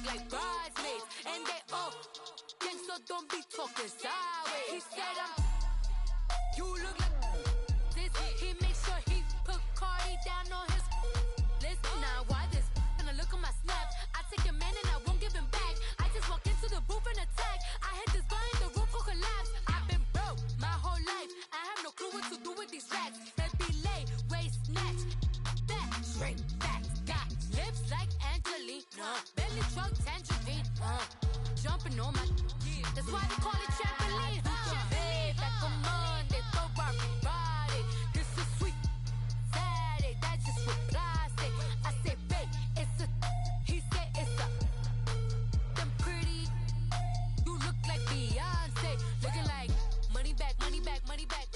like bridesmaids, and they all gang, so don't be talking sideways. He said you look like this. He makes sure he put Cardi down on his list. Now why this? Gonna look at my snap. I take your man and I won't give him back. I just walk into the booth and attack. I hit this guy in the roof will collapse. I've been broke my whole life. I have no clue what to do with these rats. That be lay, waist snatch, fat, straight back. Got lips like Angelina, belly truck tangerine. Jumping on my, that's why they call it trampoline. Babe, like a Monday, throw everybody. This is sweet Saturday, that's just with plastic. I say, babe, it's a, he said it's a, them pretty, you look like Beyonce. Looking like money back, money back, money back,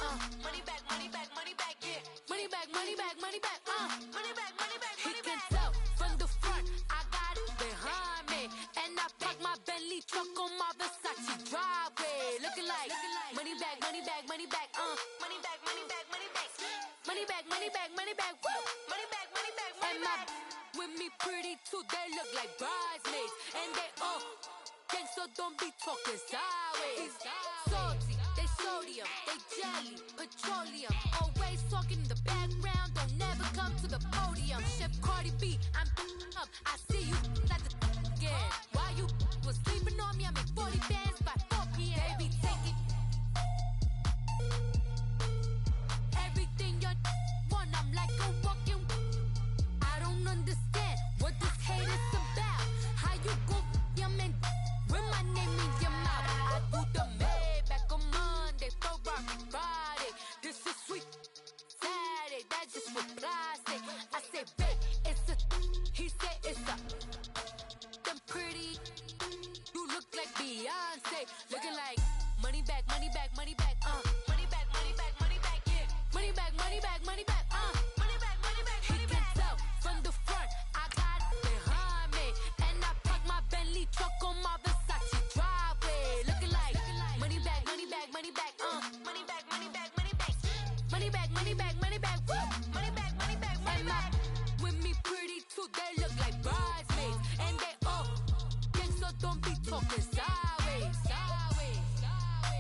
money back, money back, money back, yeah. Money back, money back, money back, money back, money back, money back. He can tell from the front, I got it behind me. And I park my Bentley truck on my Versace driveway. Looking like money back, money back, money back, money back, money back, money back. Money back, money back, money back, woo. Money back, money back, money back. With me pretty too, they look like bridesmaids. And they all gang, so don't be talking sideways. Salty, they sodium, they jelly, petroleum. Always talking in the background, don't never come to the podium. Chef Cardi B, I'm up, I see you at the again. Why you was sleeping on me? I make 40 bands by 4 p.m. Baby, take it. Everything you want, I'm like a walking. I don't understand what this hate is about. How you go your man with my name in your mouth? I do the Maybach on Monday, for everybody. This is sweet Saturday, that's just with plastic. I say, babe, it's a, he said it's a, them pretty, you look like Beyonce. Looking like money back, money back, money back, money back, money back, money back, yeah. Money back, money back, money back, money back, money back, money back. He can tell from the front, I got it behind me. And I park my Bentley truck on my Versace driveway. Looking like money back, money back, money back, money back, money back, money back. Money back, money back, money back, woo. Money back, money back, money back. With me pretty too, they look like bridesmaids. And they all gang, so don't be talking sideways. Sideways, sideways.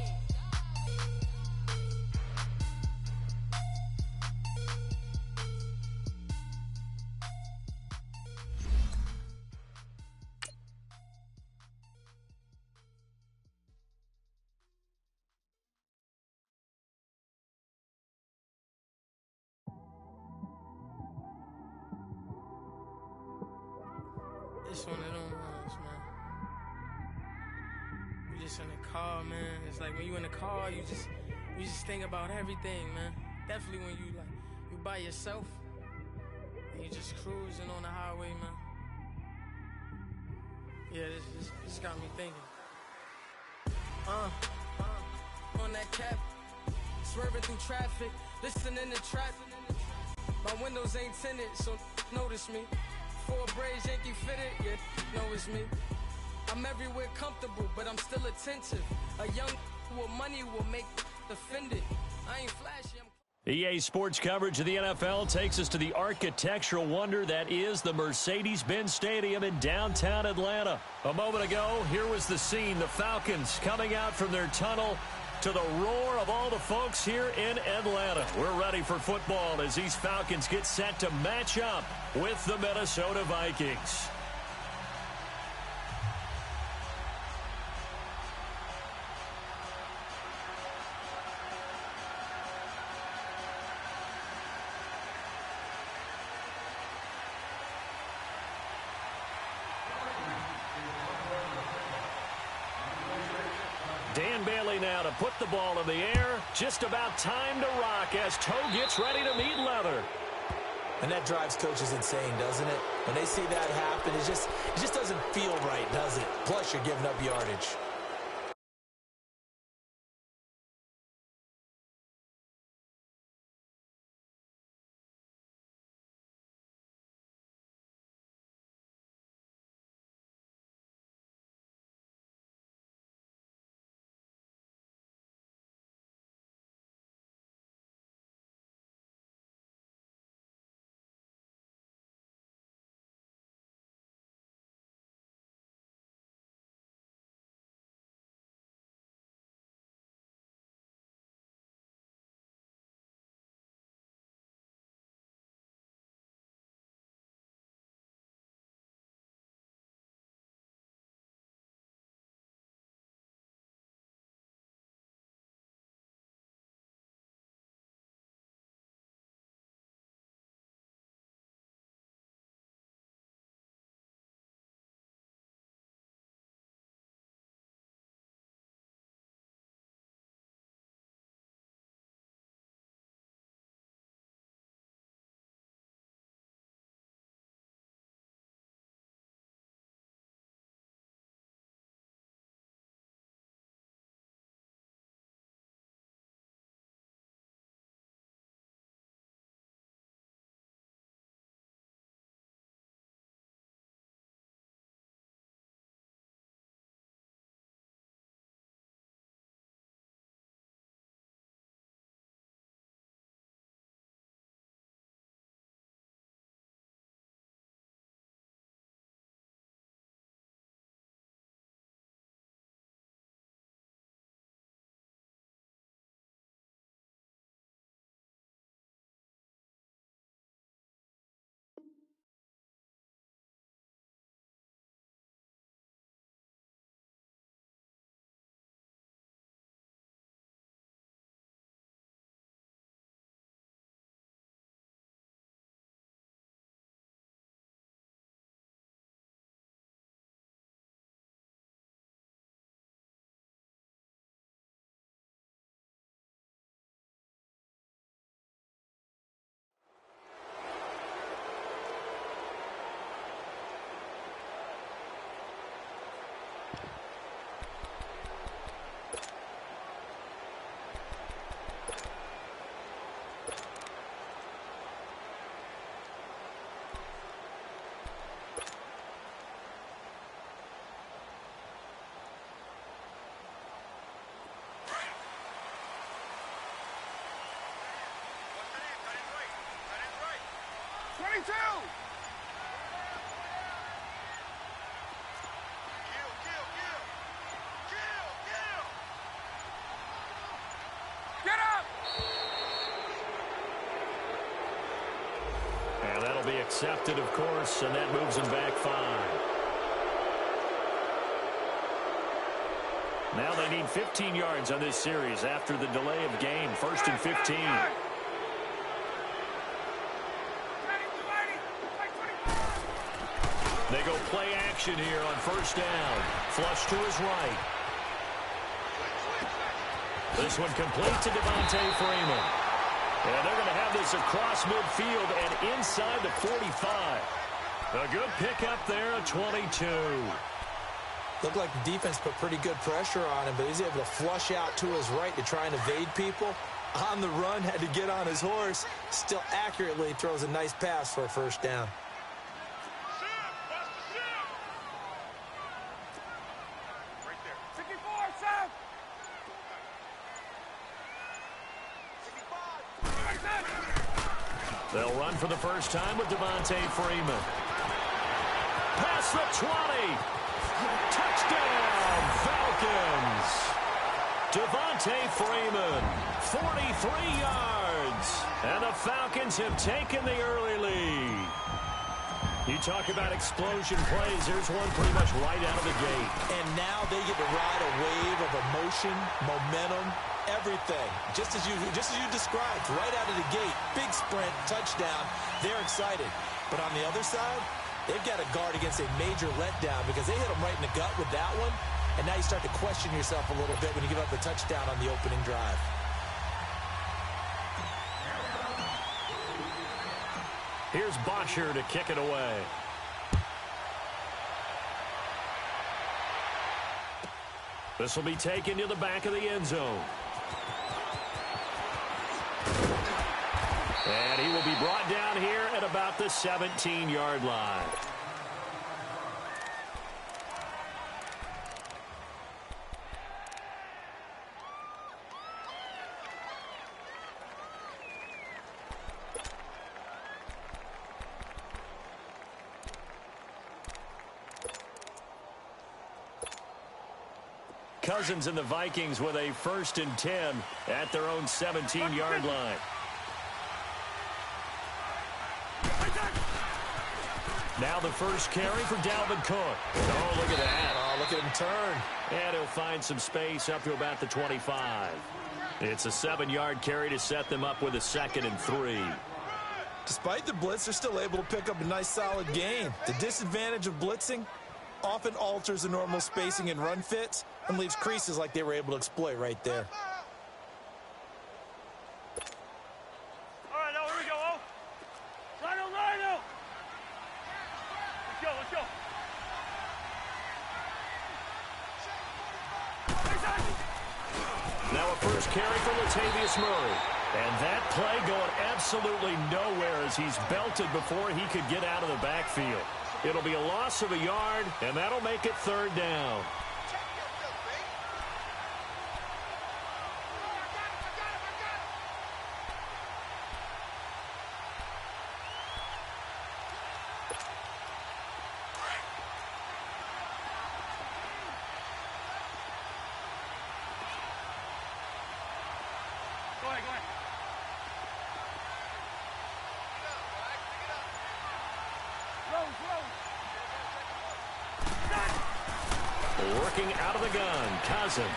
It's one of them ones, man. You just in the car, man. It's like when you in the car, you just think about everything, man. Definitely when you by yourself and you just cruising on the highway, man. Yeah, this got me thinking. On that cap, swerving through traffic, listening to trap. My windows ain't tinted, so notice me. 4 braids, Yankee fitted, yeah, know it's me. I'm everywhere comfortable, but I'm still attentive. A young with money will make offended. I ain't flashy, EA Sports coverage of the NFL takes us to the architectural wonder that is the Mercedes-Benz Stadium in downtown Atlanta. A moment ago, here was the scene. The Falcons coming out from their tunnel to the roar of all the folks here in Atlanta. We're ready for football as these Falcons get set to match up with the Minnesota Vikings. Dan Bailey now to put the ball in the air. Just about time to rock as Toe gets ready to meet leather. And that drives coaches insane, doesn't it? When they see that happen, it just doesn't feel right, does it? Plus, you're giving up yardage. And that'll be accepted, of course, and that moves him back 5. Now they need 15 yards on this series after the delay of game. 1st and 15. They go play action here on 1st down. Flush to his right. This one complete to Devontae Freeman. And they're going to have this across midfield and inside the 45. A good pickup there at 22. Looked like the defense put pretty good pressure on him, but he's able to flush out to his right to try and evade people. On the run, had to get on his horse. Still accurately throws a nice pass for a 1st down. They'll run for the first time with Devontae Freeman. Past the 20. Touchdown, Falcons. Devontae Freeman, 43 yards. And the Falcons have taken the early lead. You talk about explosion plays. Here's one pretty much right out of the gate. And now they get to ride a wave of emotion, momentum, everything. Just as you described, right out of the gate. Big sprint, touchdown. They're excited. But on the other side, they've got to guard against a major letdown because they hit them right in the gut with that one. And now you start to question yourself a little bit when you give up the touchdown on the opening drive. Here's Bosher to kick it away. This will be taken to the back of the end zone. And he will be brought down here at about the 17-yard line. Cousins and the Vikings with a 1st and 10 at their own 17-yard line. Now the first carry for Dalvin Cook. Oh, look at that. Oh, look at him turn. And he'll find some space up to about the 25. It's a 7-yard carry to set them up with a 2nd and 3. Despite the blitz, they're still able to pick up a nice solid gain. The disadvantage of blitzing often alters the normal spacing and run fits and leaves creases like they were able to exploit right there. All right, now here we go, oh. Rhino. Let's go. Now a first carry for Latavius Murray. And that play going absolutely nowhere as he's belted before he could get out of the backfield. It'll be a loss of a yard, and that'll make it 3rd down. Go ahead. Working out of the gun, Cousins.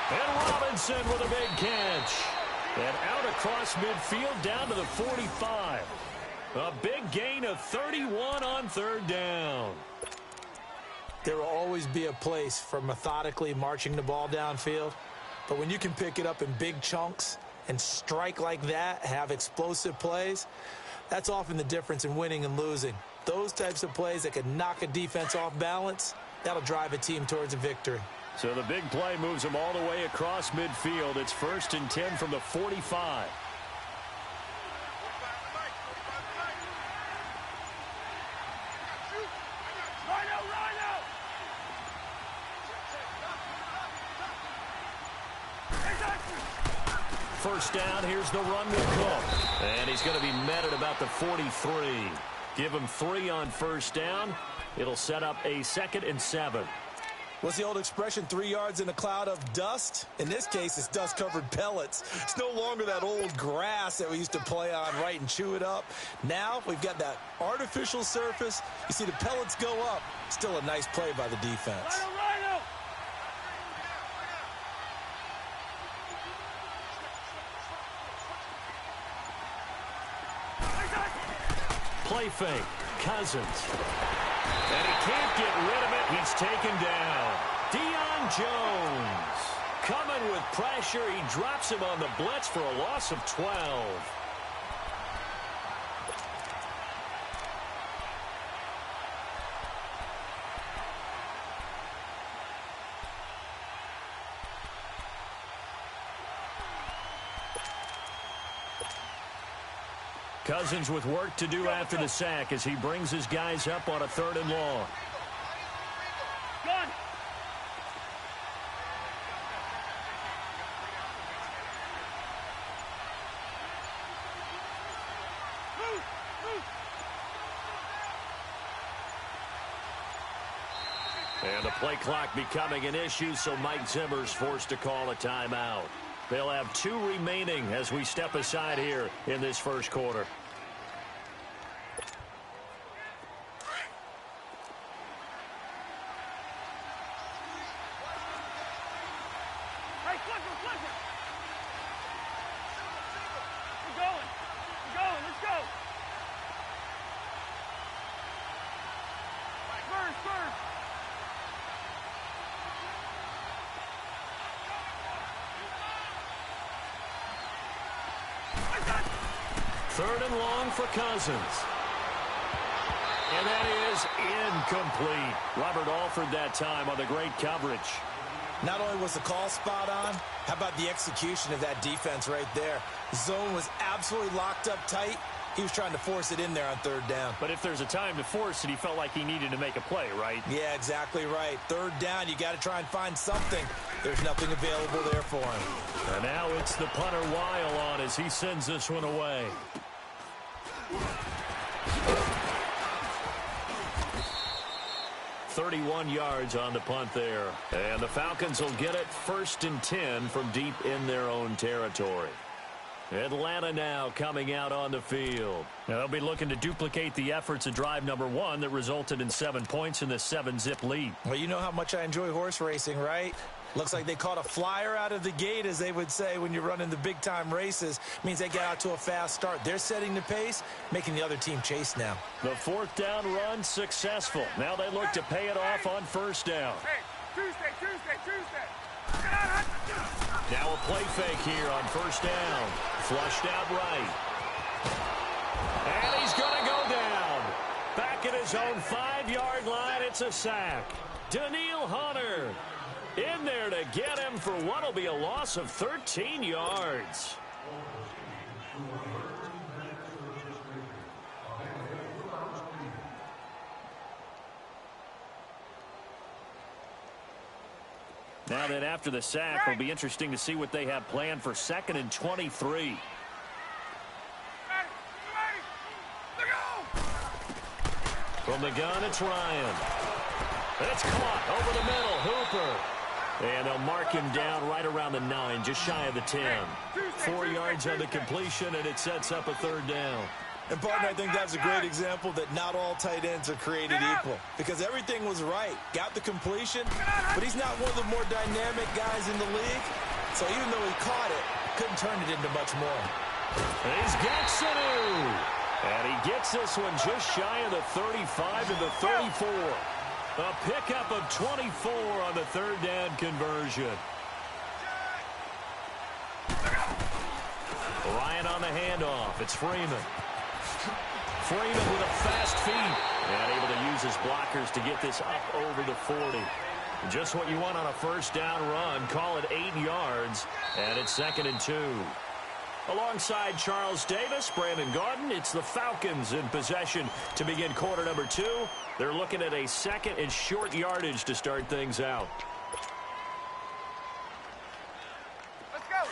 And Robinson with a big catch. And out across midfield down to the 45. A big gain of 31 on 3rd down. There will always be a place for methodically marching the ball downfield. But when you can pick it up in big chunks and strike like that, have explosive plays, that's often the difference in winning and losing. Those types of plays that can knock a defense off balance, that'll drive a team towards a victory. So the big play moves them all the way across midfield. It's 1st and 10 from the 45. first down. Here's the run with Cook. And he's going to be met at about the 43. Give him 3 on first down. It'll set up a 2nd and 7. What's the old expression, 3 yards in a cloud of dust? In this case, it's dust-covered pellets. It's no longer that old grass that we used to play on, right, and chew it up. Now we've got that artificial surface. You see the pellets go up. Still a nice play by the defense. Play fake. Cousins. And he can't get rid of it. He's taken down. Deion Jones coming with pressure. He drops him on the blitz for a loss of 12. Cousins with work to do after the sack as he brings his guys up on a 3rd and long. Gun. Move. And the play clock becoming an issue, so Mike Zimmer's forced to call a timeout. They'll have 2 remaining as we step aside here in this first quarter. Hey, flipper. We're going. Let's go. Spurs. 3rd and long for Cousins. And that is incomplete. Robert Alford that time on the great coverage. Not only was the call spot on, how about the execution of that defense right there? The zone was absolutely locked up tight. He was trying to force it in there on 3rd down. But if there's a time to force it, he felt like he needed to make a play, right? Yeah, exactly right. 3rd down, you got to try and find something. There's nothing available there for him. And now it's the punter Weil on as he sends this one away. 31 yards on the punt there. And the Falcons will get it 1st and 10 from deep in their own territory. Atlanta now coming out on the field. Now they'll be looking to duplicate the efforts of drive number 1 that resulted in 7 points in the 7-zip lead. Well, you know how much I enjoy horse racing, right? Looks like they caught a flyer out of the gate, as they would say when you're running the big-time races. Means they get out to a fast start. They're setting the pace, making the other team chase now. The 4th down run successful. Now they look to pay it off on 1st down. Hey, Tuesday. Now a play fake here on 1st down. Flushed out right. And he's going to go down. Back at his own 5-yard line, it's a sack. Daniil Hunter in there to get him for what will be a loss of 13 yards. Now that after the sack, it'll be interesting to see what they have planned for 2nd and 23. From the gun, it's Ryan. And it's caught over the middle. Hooper. And they'll mark him down right around the 9, just shy of the 10. 4 yards on the completion, and it sets up a 3rd down. And, partner, I think that's a great example that not all tight ends are created equal. Because everything was right. Got the completion, but he's not one of the more dynamic guys in the league. So even though he caught it, couldn't turn it into much more. And he's got Sanu. And he gets this one just shy of the 35 to the 34. A pickup of 24 on the 3rd down conversion. Ryan on the handoff. It's Freeman. Freeman with a fast feet. And able to use his blockers to get this up over the 40. Just what you want on a 1st down run. Call it 8 yards. And it's 2nd and 2. Alongside Charles Davis, Brandon Gaudin, it's the Falcons in possession to begin quarter number 2. They're looking at a 2nd and short yardage to start things out. 'Let's go.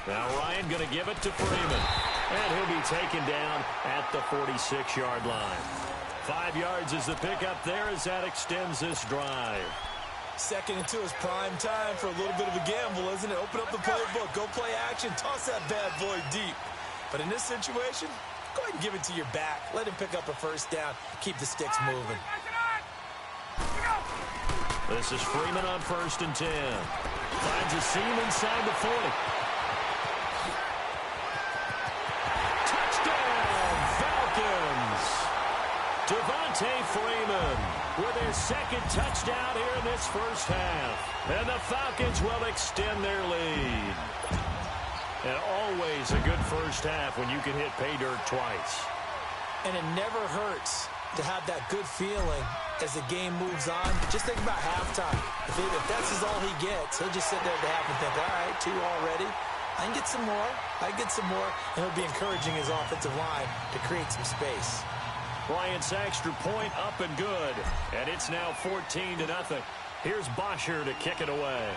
Now Ryan going to give it to Freeman. And he'll be taken down at the 46-yard line. 5 yards is the pickup there as that extends this drive. Second into his prime time for a little bit of a gamble, isn't it? Open up the playbook, go play action, toss that bad boy deep. But in this situation, go ahead and give it to your back. Let him pick up a first down. Keep the sticks moving. This is Freeman on 1st and 10. Finds a seam inside the 40. Touchdown, Falcons! Devontae Freeman with his second touchdown here in this first half. And the Falcons will extend their lead. And always a good first half when you can hit pay dirt twice. And it never hurts to have that good feeling as the game moves on. Just think about halftime. If that's all he gets, he'll just sit there at the half and think, all right, 2 already. I can get some more. I can get some more. And he'll be encouraging his offensive line to create some space. Bryant's extra point up and good. And it's now 14-0. Here's Bosher to kick it away.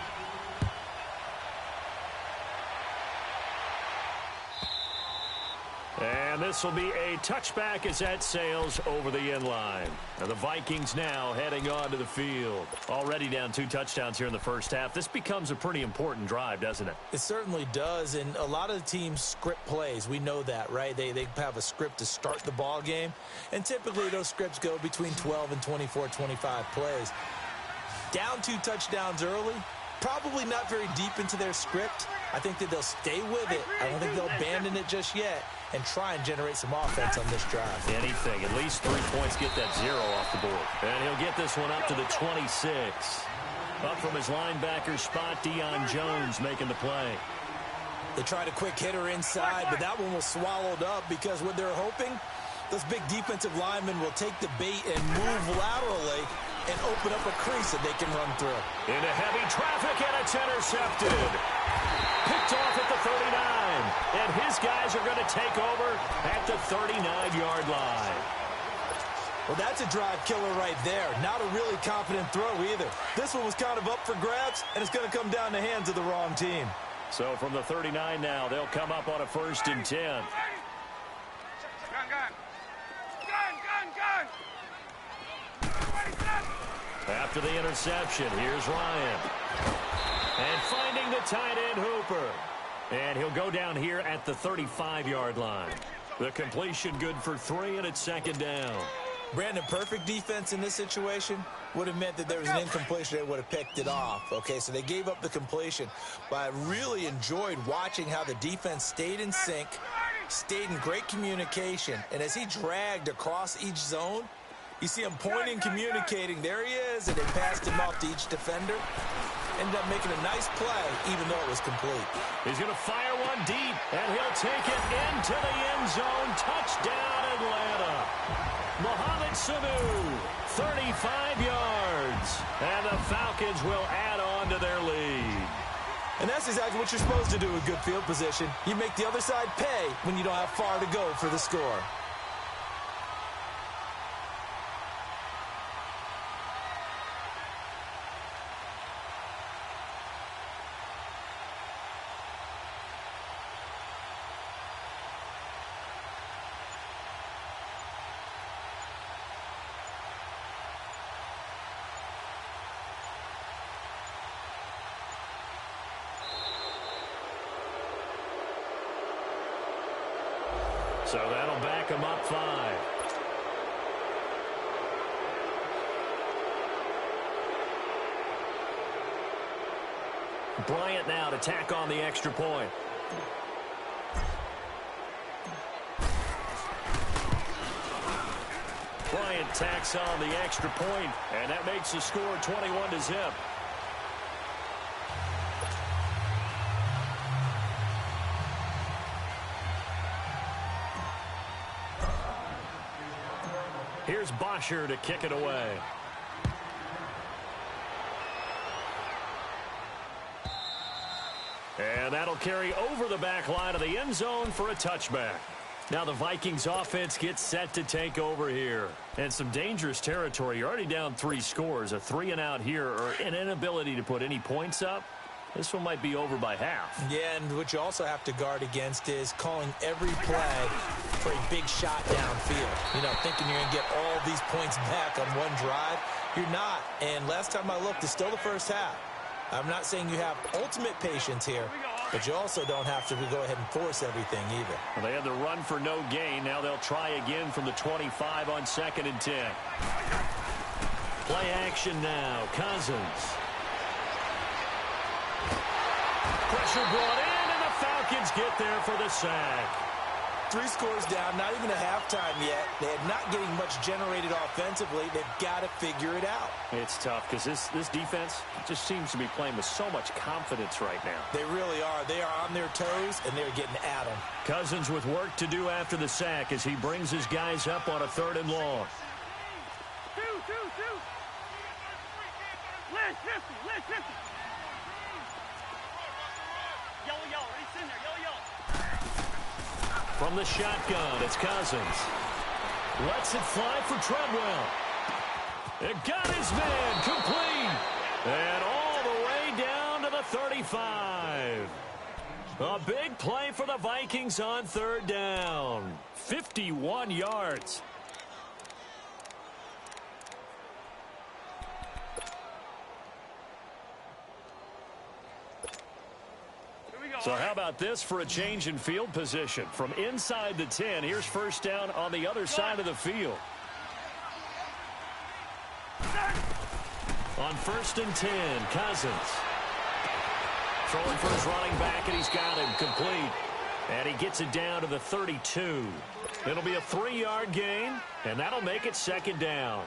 And this will be a touchback as that sails over the end line. Now the Vikings now heading onto the field. Already down 2 touchdowns here in the first half. This becomes a pretty important drive, doesn't it? It certainly does, and a lot of the teams script plays. We know that, right? They have a script to start the ball game, and typically those scripts go between 12 and 24, 25 plays. Down 2 touchdowns early, probably not very deep into their script. I think that they'll stay with it. I don't think they'll abandon it just yet and try and generate some offense on this drive. Anything. At least 3 points, get that 0 off the board. And he'll get this one up to the 26. Up from his linebacker spot, Deion Jones making the play. They tried a quick hitter inside, but that one was swallowed up because what they're hoping, those big defensive linemen will take the bait and move laterally and open up a crease that they can run through. Into heavy traffic, and it's intercepted. Picked off at the 39. And his guys are going to take over at the 39-yard line. Well, that's a drive killer right there. Not a really confident throw either. This one was kind of up for grabs, and it's going to come down the hands of the wrong team. So from the 39 now, they'll come up on a 1st and 10. Gun. After the interception, here's Ryan. And finding the tight end Hooper. And he'll go down here at the 35-yard line. The completion good for 3, and it's 2nd down. Brandon, perfect defense in this situation would have meant that there was an incompletion. They would have picked it off. Okay, so they gave up the completion. But I really enjoyed watching how the defense stayed in sync, stayed in great communication. And as he dragged across each zone, you see him pointing, communicating. There he is, and they passed him off to each defender. Ended up making a nice play, even though it was complete. He's going to fire one deep, and he'll take it into the end zone. Touchdown, Atlanta. Mohamed Sanu, 35 yards. And the Falcons will add on to their lead. And that's exactly what you're supposed to do with good field position. You make the other side pay when you don't have far to go for the score. So that'll back him up 5. Bryant now to tack on the extra point. Bryant tacks on the extra point, and that makes the score 21-0. Here's Bosher to kick it away. And that'll carry over the back line of the end zone for a touchback. Now the Vikings offense gets set to take over here. And some dangerous territory. You're already down 3 scores. A 3-and-out here, or an inability to put any points up. this one might be over by half. Yeah, and what you also have to guard against is calling every play for a big shot downfield. You know, thinking you're going to get all these points back on one drive. You're not. And last time I looked, it's still the first half. I'm not saying you have ultimate patience here, but you also don't have to go ahead and force everything either. Well, they had the run for no gain. Now they'll try again from the 25 on 2nd and 10. Play action now. Cousins. Pressure brought in, and the Falcons get there for the sack. 3 scores down, not even a halftime yet. They're not getting much generated offensively. They've got to figure it out. It's tough because this defense just seems to be playing with so much confidence right now. They really are. They are on their toes, and they're getting at them. Cousins with work to do after the sack as he brings his guys up on a 3rd and long. Two. Liz, 50. Yellow. It's in there. Yellow. From the shotgun, it's Cousins. Lets it fly for Treadwell. It got his man complete. And all the way down to the 35. A big play for the Vikings on 3rd down. 51 yards. So how about this for a change in field position? From inside the 10, here's 1st down on the other side of the field. On 1st and 10, Cousins. Throwing for his running back, and he's got him complete. And he gets it down to the 32. It'll be a 3-yard gain, and that'll make it 2nd down.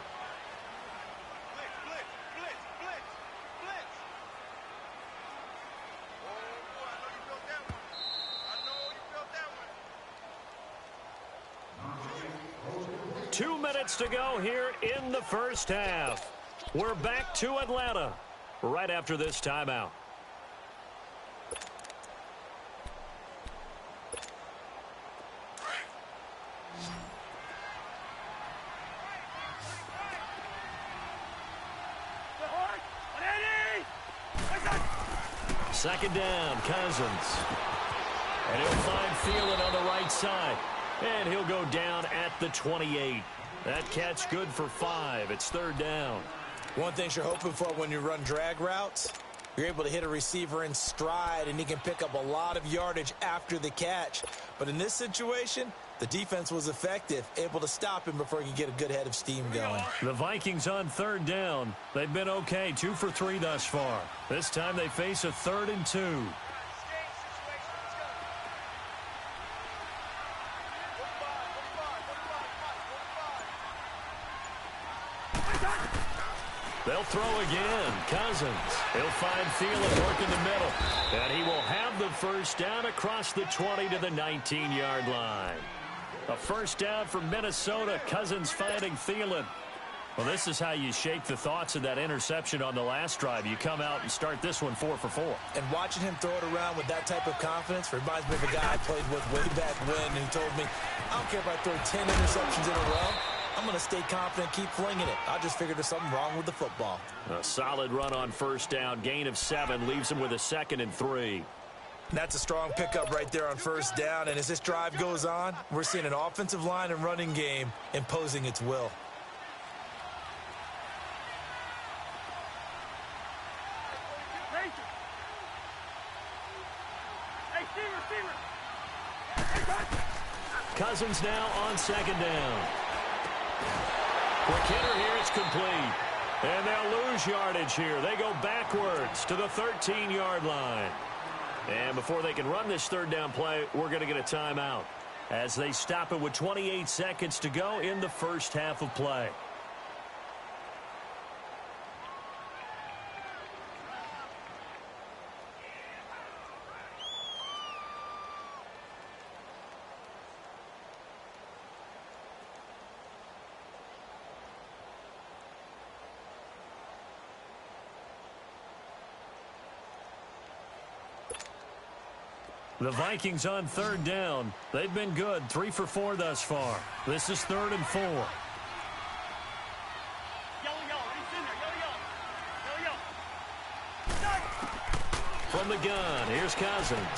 Two minutes to go here in the 1st half. We're back to Atlanta right after this timeout. Second down, Cousins. And he'll find Thielen on the right side. And he'll go down at the 28. That catch good for 5. It's 3rd down. One thing you're hoping for when you run drag routes, you're able to hit a receiver in stride, and he can pick up a lot of yardage after the catch. But in this situation, the defense was effective, able to stop him before he could get a good head of steam going. The Vikings on 3rd down. They've been okay, 2 for 3 thus far. This time they face a 3rd and 2. They'll throw again. Cousins. He'll find Thielen working the middle. And he will have the 1st down across the 20 to the 19-yard line. A 1st down from Minnesota. Cousins finding Thielen. Well, this is how you shake the thoughts of that interception on the last drive. You come out and start this one 4 for 4. And watching him throw it around with that type of confidence reminds me of a guy I played with way back when, and he told me, I don't care if I throw 10 interceptions in a row. I'm going to stay confident, keep flinging it. I just figured there's something wrong with the football. A solid run on 1st down. Gain of 7 leaves him with a 2nd and 3. That's a strong pickup right there on 1st down. And as this drive goes on, we're seeing an offensive line and running game imposing its will. Cousins now on 2nd down. Quick hitter here, it's complete. And they'll lose yardage here. They go backwards to the 13-yard line. And before they can run this 3rd down play, we're going to get a timeout as they stop it with 28 seconds to go in the 1st half of play. The Vikings on 3rd down. They've been good, 3 for 4 thus far. This is 3rd and 4. Yellow. He's in there. Yellow. From From the gun, here's Cousins.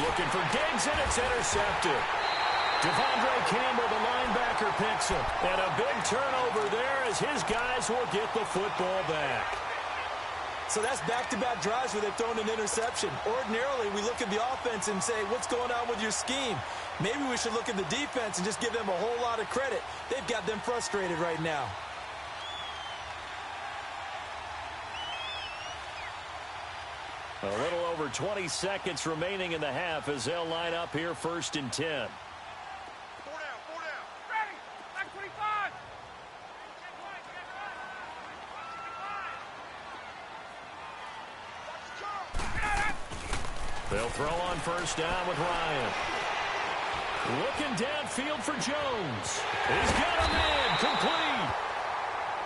Looking for Diggs, and it's intercepted. Devondre Campbell, the linebacker, picks him. And a big turnover there as his guys will get the football back. So that's back-to-back drives where they've thrown an interception. Ordinarily, we look at the offense and say, what's going on with your scheme? Maybe we should look at the defense and just give them a whole lot of credit. They've got them frustrated right now. A little over 20 seconds remaining in the half as they'll line up here 1st and 10. They'll throw on 1st down with Ryan. Looking downfield for Jones. He's got him in. Complete.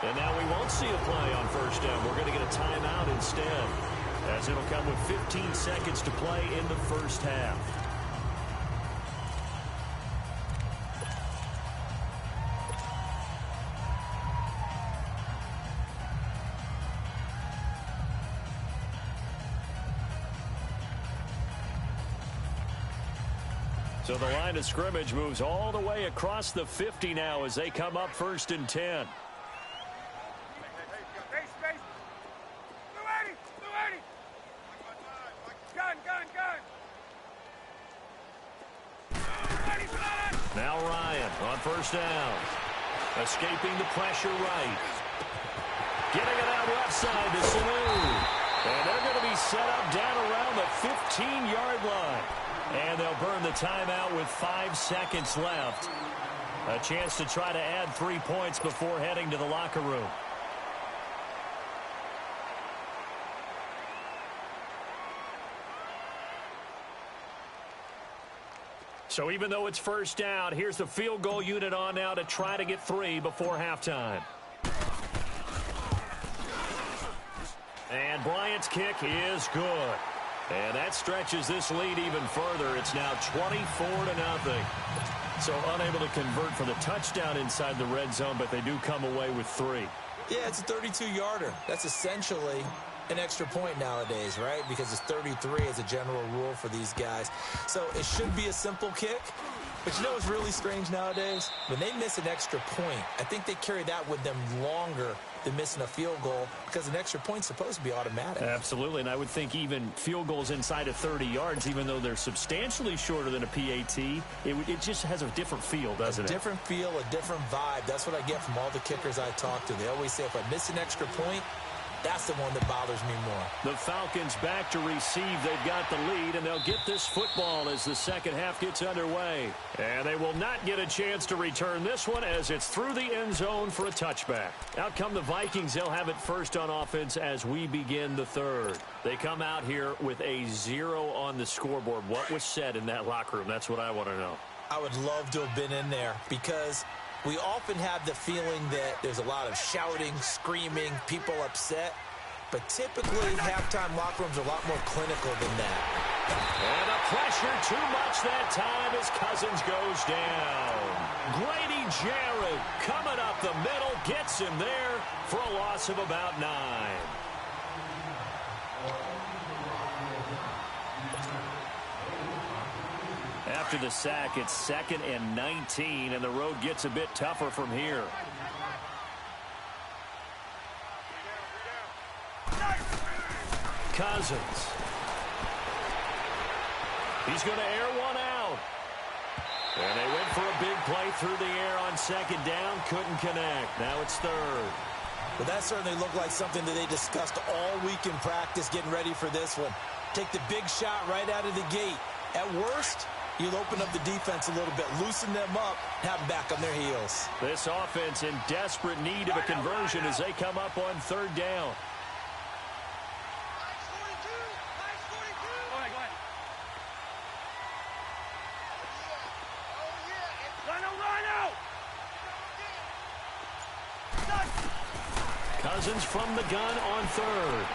And now we won't see a play on 1st down. We're going to get a timeout instead, as it'll come with 15 seconds to play in the 1st half. So the line of scrimmage moves all the way across the 50 now as they come up 1st and 10. Now Ryan on 1st down. Escaping the pressure right. Getting it out left side to Sanu. And they're going to be set up down around the 15-yard line. And they'll burn the timeout with 5 seconds left. A chance to try to add 3 points before heading to the locker room. So even though it's 1st down, here's the field goal unit on now to try to get 3 before halftime. And Bryant's kick is good. And that stretches this lead even further. It's now 24-0. So unable to convert for the touchdown inside the red zone, but they do come away with 3. Yeah, it's a 32-yarder. That's essentially an extra point nowadays, right? Because it's 33 as a general rule for these guys. So it should be a simple kick. But you know what's really strange nowadays? When they miss an extra point, I think they carry that with them longer than missing a field goal because an extra point's supposed to be automatic. Absolutely, and I would think even field goals inside of 30 yards, even though they're substantially shorter than a PAT, it just has a different feel, doesn't it? A different feel, a different vibe. That's what I get from all the kickers I talk to. They always say if I miss an extra point, that's the one that bothers me more. The Falcons back to receive. They've got the lead, and they'll get this football as the second half gets underway. And they will not get a chance to return this one as it's through the end zone for a touchback. Out come the Vikings. They'll have it first on offense as we begin the third. They come out here with a 0 on the scoreboard. What was said in that locker room? That's what I want to know. I would love to have been in there because we often have the feeling that there's a lot of shouting, screaming, people upset. But typically, halftime locker rooms are a lot more clinical than that. And the pressure too much that time as Cousins goes down. Grady Jarrett coming up the middle, gets him there for a loss of about 9. After the sack, it's 2nd and 19, and the road gets a bit tougher from here. Cousins. He's going to air one out. And they went for a big play through the air on 2nd down. Couldn't connect. Now it's 3rd. Well, that certainly looked like something that they discussed all week in practice getting ready for this one. Take the big shot right out of the gate. At worst, you'll open up the defense a little bit, loosen them up, have them back on their heels. This offense in desperate need of a conversion as they come up on 3rd down. Cousins from the gun on 3rd.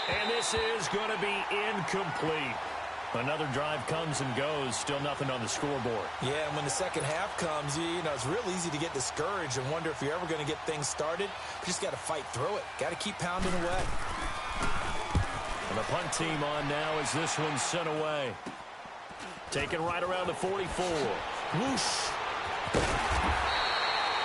And this is going to be incomplete. Another drive comes and goes. Still nothing on the scoreboard. Yeah, and when the second half comes, you know, it's real easy to get discouraged and wonder if you're ever going to get things started. You just got to fight through it. Got to keep pounding away. And the punt team on now as this one's sent away. Taken right around the 44. Whoosh.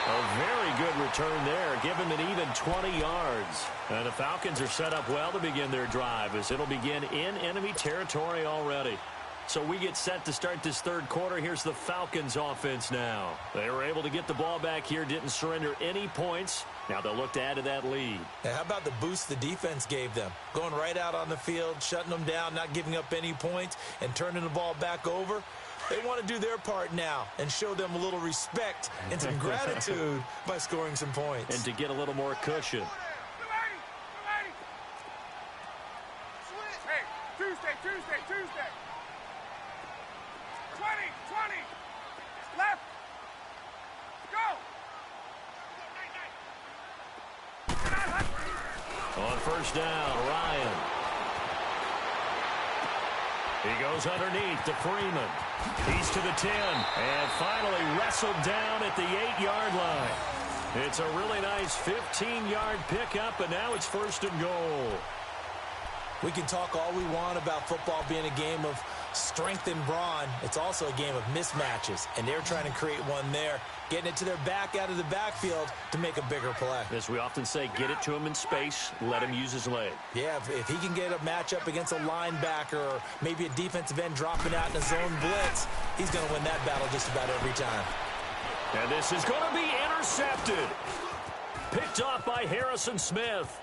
A very good return there. Give him an even 20 yards. And the Falcons are set up well to begin their drive as it'll begin in enemy territory already. So we get set to start this third quarter. Here's the Falcons offense now. They were able to get the ball back here, didn't surrender any points. Now they'll look to add to that lead. Now, how about the boost the defense gave them? Going right out on the field, shutting them down, not giving up any points, and turning the ball back over. They want to do their part now and show them a little respect and some gratitude by scoring some points. And to get a little more cushion. Hey, Tuesday. 20. Left. Go. On first down, Ryan. He goes underneath to Freeman. He's to the 10 and finally wrestled down at the 8-yard line. It's a really nice 15-yard pickup, and now it's first and goal. We can talk all we want about football being a game of strength and brawn. It's also a game of mismatches, and they're trying to create one there, getting it to their back out of the backfield to make a bigger play. As we often say, get it to him in space, let him use his leg. Yeah, if he can get a matchup against a linebacker or maybe a defensive end dropping out in a zone blitz, he's going to win that battle just about every time. And this is going to be intercepted. Picked off by Harrison Smith.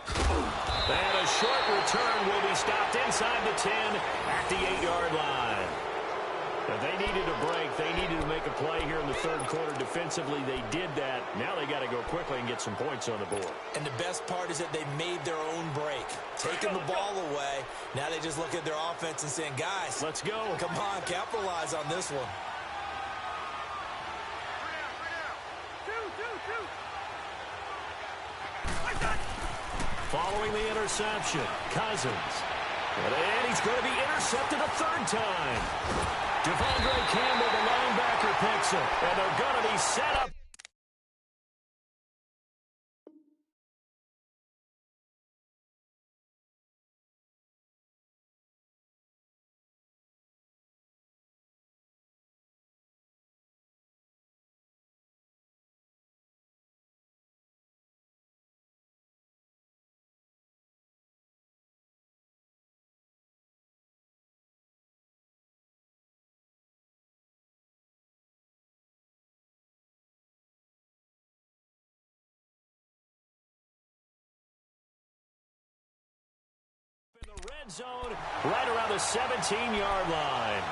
And a short return will be stopped inside the 10 at the 8-yard line. But they needed a break. They needed to make a play here in the third quarter defensively. They did that. Now they got to go quickly and get some points on the board. And the best part is that they made their own break, taking the ball away. Now they just look at their offense and saying, guys, let's go. Come on, capitalize on this one. Following the interception, Cousins. And he's going to be intercepted a third time. Devondre Campbell, the linebacker, picks him. And they're going to be set up. The red zone right around the 17-yard line.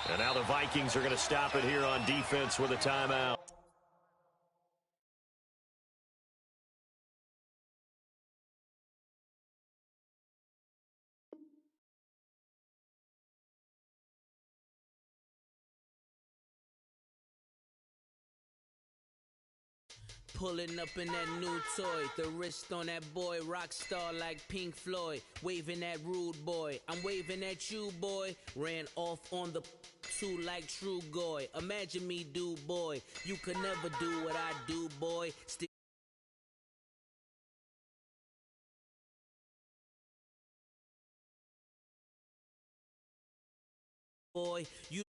And now the Vikings are going to stop it here on defense with a timeout. Pulling up in that new toy, the wrist on that boy, rock star like Pink Floyd, waving at rude boy, I'm waving at you boy, ran off on the two like True Goy, imagine me do boy, you could never do what I do boy, boy, you